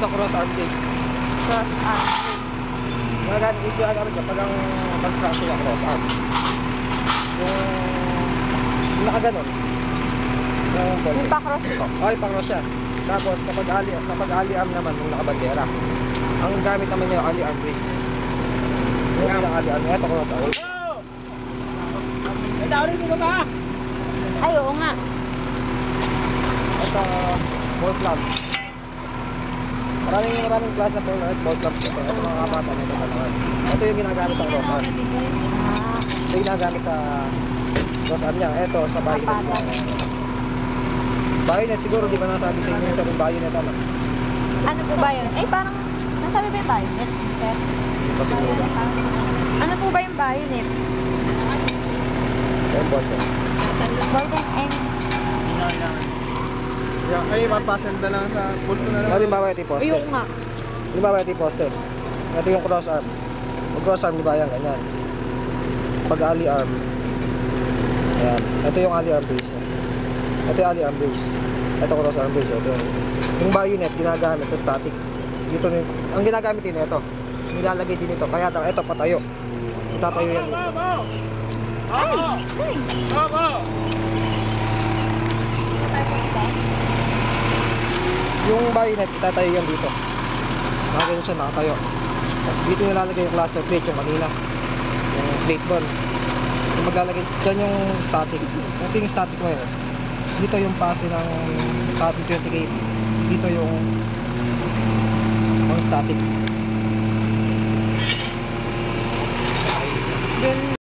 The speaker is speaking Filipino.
na cross arm brace. Cross arm. Ginagamit kapag ang construction niya cross arm. Yung nakaganon. Yung pa-cross po. Okay, pa-cross siya. Tapos kapag ali arm naman, yung nakabandera. Ang gamit naman niya yung ali arm brace. Yung ali arm, ito cross arm. May tao rin mo ba? Ay, oo nga. Ito, ball club. Maraming klase na ball club ito. Ito mga kapatan, ito talaga. Ito yung ginagamit sa cross arm. Ito yung ginagamit sa cross arm niya. Ito, sa bayonet niya. Bayonet, siguro di ba nasabi sa inyo sir yung bayonet ano? Ano po ba yun? Eh, parang, nasabi ba yung bayonet, sir? Hindi pa siguro. Ano po ba yung bayonet? Yung ball club. Ballpen and... Ay, mapasend na lang sa posto na lang. Halimbawa ito yung poster. Ayun nga. Halimbawa ito yung poster. Ito yung cross arm. Yung cross arm, di ba yan? Ganyan. Pag ali arm. Ayan. Ito yung ali arm brace. Ito yung ali arm brace. Ito cross arm brace. Ito yung bayonet, ginagamit sa static. Dito, ang ginagamit din ito. Nilalagay din ito. Kaya ito patayo. Itatayo yan dito. Ay! Nice! Yung bayonet, itatayo yan dito. Nakagano siya, nakatayo. Tapos dito nilalagay yung cluster plate, yung kanina. Yung plate ball. Yung maglalagay, dyan yung static. Ito yung static wire. Dito yung pase ng sa ating 20k. Dito yung static. Dun